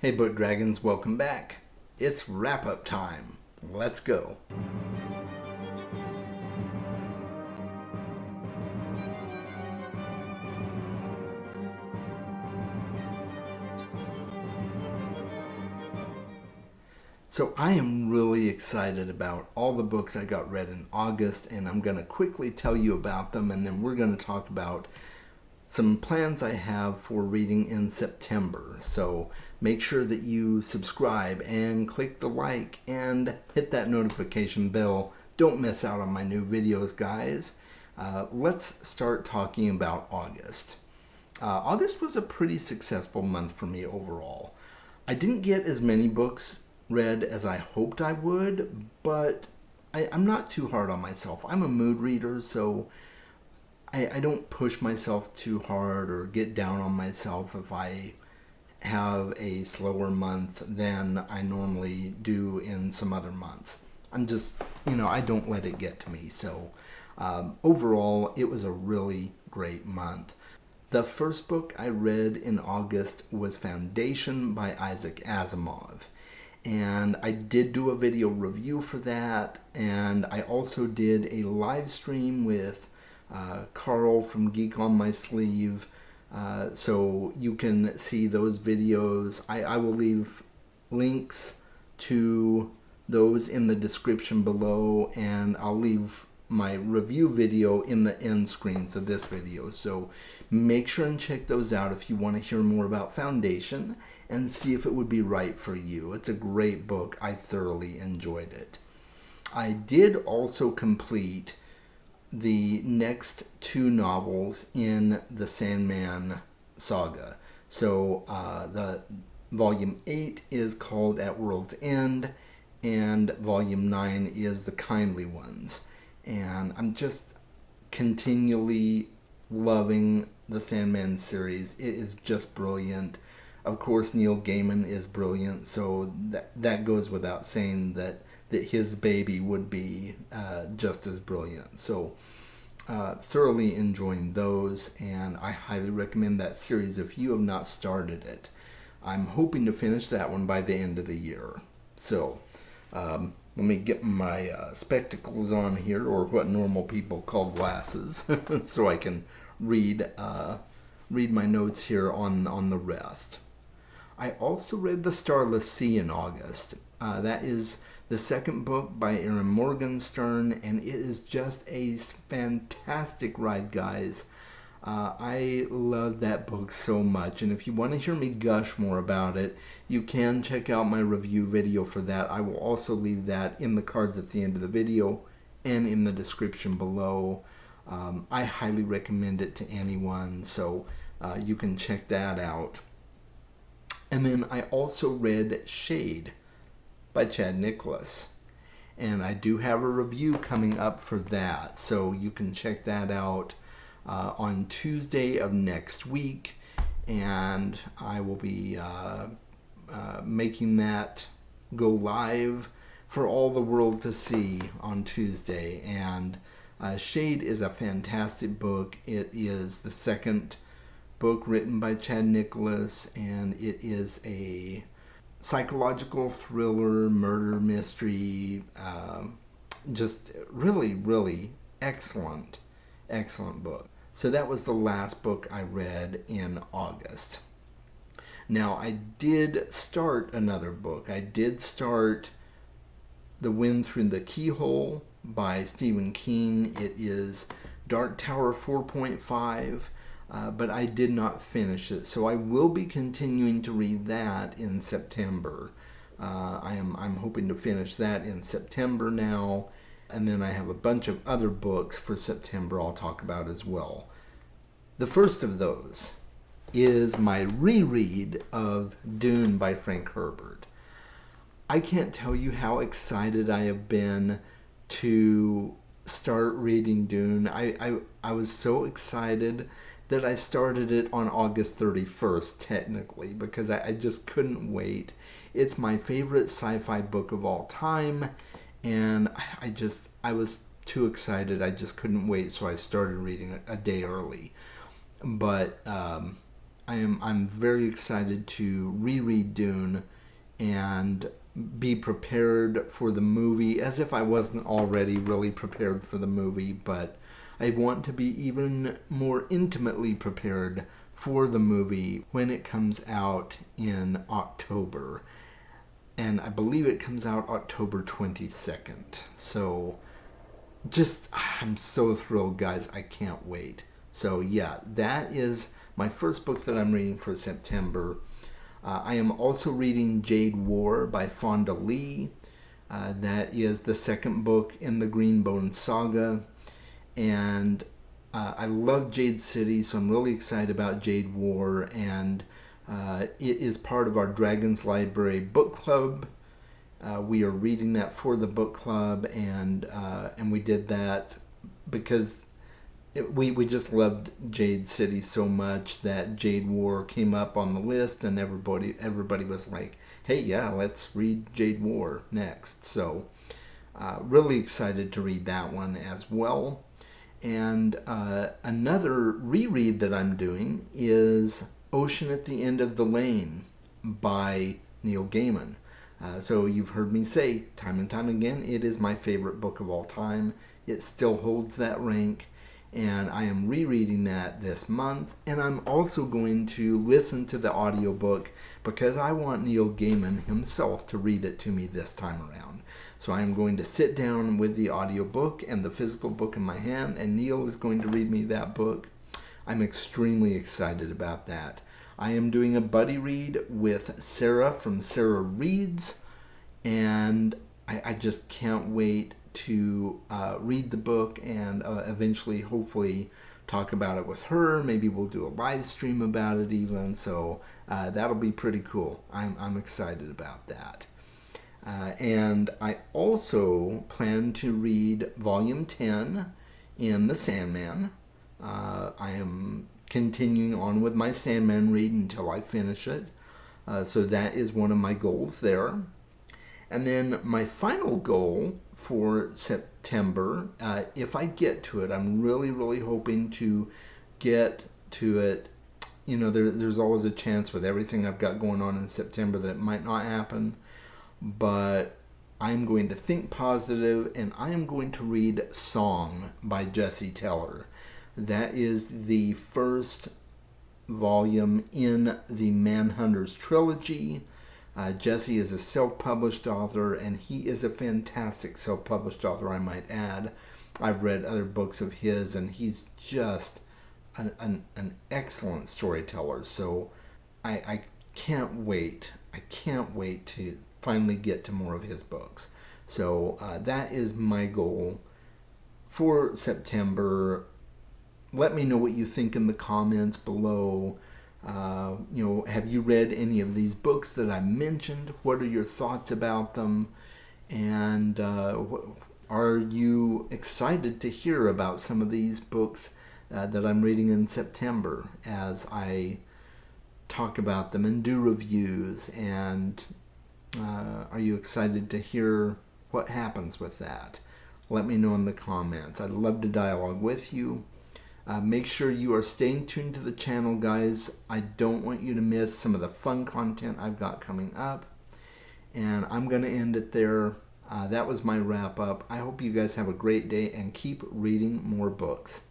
Hey Book Dragons, welcome back. It's wrap-up time. Let's go. So I am really excited about all the books I got read in August, and I'm going to quickly tell you about them, and then we're going to talk about some plans I have for reading in September. So make sure that you subscribe and click the like and hit that notification bell. Don't miss out on my new videos, guys. Let's start talking about August. August was a pretty successful month for me overall. I didn't get as many books read as I hoped I would, but I'm not too hard on myself. I'm a mood reader, so I don't push myself too hard or get down on myself if I have a slower month than I normally do in some other months. I'm just, I don't let it get to me. So overall, it was a really great month. The first book I read in August was Foundation by Isaac Asimov. And I did do a video review for that, and I also did a live stream with Carl from Geek on My Sleeve, so you can see those videos. I will leave links to those in the description below, and I'll leave my review video in the end screens of this video. So make sure and check those out if you want to hear more about Foundation and see if it would be right for you. It's a great book. I thoroughly enjoyed it. I did also complete the next two novels in the Sandman saga. So the volume 8 is called At World's End, and volume 9 is The Kindly Ones. And I'm just continually loving the Sandman series. It is just brilliant. Of course, Neil Gaiman is brilliant, so that goes without saying that his baby would be just as brilliant. So thoroughly enjoying those, and I highly recommend that series if you have not started it. I'm hoping to finish that one by the end of the year. So let me get my spectacles on here, or what normal people call glasses, so I can read my notes here on the rest. I also read The Starless Sea in August. That is the second book by Erin Morgenstern, and it is just a fantastic ride, guys. I love that book so much, and if you want to hear me gush more about it, you can check out my review video for that. I will also leave that in the cards at the end of the video and in the description below. I highly recommend it to anyone, so you can check that out. And then I also read Shade by Chad Nicholas, and I do have a review coming up for that, so you can check that out on Tuesday of next week, and I will be making that go live for all the world to see on Tuesday. And Shade is a fantastic book. It is the second book written by Chad Nicholas, and it is a psychological thriller, murder mystery, just really excellent book. So that was the last book I read in August. Now, I did start another book. I did start The Wind Through the Keyhole by Stephen King. It is Dark Tower 4.5, but I did not finish it. So I will be continuing to read that in September. I'm hoping to finish that in September now. And then I have a bunch of other books for September I'll talk about as well. The first of those is my reread of Dune by Frank Herbert. I can't tell you how excited I have been to start reading Dune. I was so excited that I started it on August 31st, technically, because I just couldn't wait. It's my favorite sci-fi book of all time, and I was too excited. I just couldn't wait, so I started reading it a day early. But I'm very excited to reread Dune and be prepared for the movie as if I wasn't already really prepared for the movie, but I want to be even more intimately prepared for the movie when it comes out in October. And I believe it comes out October 22nd. So just, I'm so thrilled, guys. I can't wait. So, yeah, that is my first book that I'm reading for September. I am also reading Jade War by Fonda Lee. That is the second book in the Greenbone saga. And I love Jade City, so I'm really excited about Jade War. And it is part of our Dragons Library book club. We are reading that for the book club, and we did that because we just loved Jade City so much that Jade War came up on the list, and everybody was like, "Hey, yeah, let's read Jade War next." So, really excited to read that one as well. And another reread that I'm doing is Ocean at the End of the Lane by Neil Gaiman. So you've heard me say time and time again, it is my favorite book of all time. It still holds that rank, and I am rereading that this month. And I'm also going to listen to the audiobook because I want Neil Gaiman himself to read it to me this time around. So I am going to sit down with the audiobook and the physical book in my hand, and Neil is going to read me that book. I'm extremely excited about that. I am doing a buddy read with Sarah from Sarah Reads, and I just can't wait to read the book and eventually, hopefully, talk about it with her. Maybe we'll do a live stream about it even, so that'll be pretty cool. I'm excited about that. And I also plan to read Volume 10 in The Sandman. I am continuing on with my Sandman read until I finish it. So that is one of my goals there. And then my final goal for September, if I get to it, I'm really, really hoping to get to it. You know, there's always a chance with everything I've got going on in September that it might not happen. But I'm going to think positive, and I am going to read Song by Jesse Teller. That is the first volume in the Manhunters trilogy. Jesse is a self-published author, and he is a fantastic self-published author, I might add. I've read other books of his, and he's just an excellent storyteller. So I can't wait. I can't wait to finally get to more of his books. So that is my goal for September. Let me know what you think in the comments below. Have you read any of these books that I mentioned? What are your thoughts about them? And are you excited to hear about some of these books that I'm reading in September as I talk about them and do reviews? And are you excited to hear what happens with that? Let me know in the comments. I'd love to dialogue with you. Make sure you are staying tuned to the channel, guys. I don't want you to miss some of the fun content I've got coming up. And I'm going to end it there. That was my wrap up. I hope you guys have a great day and keep reading more books.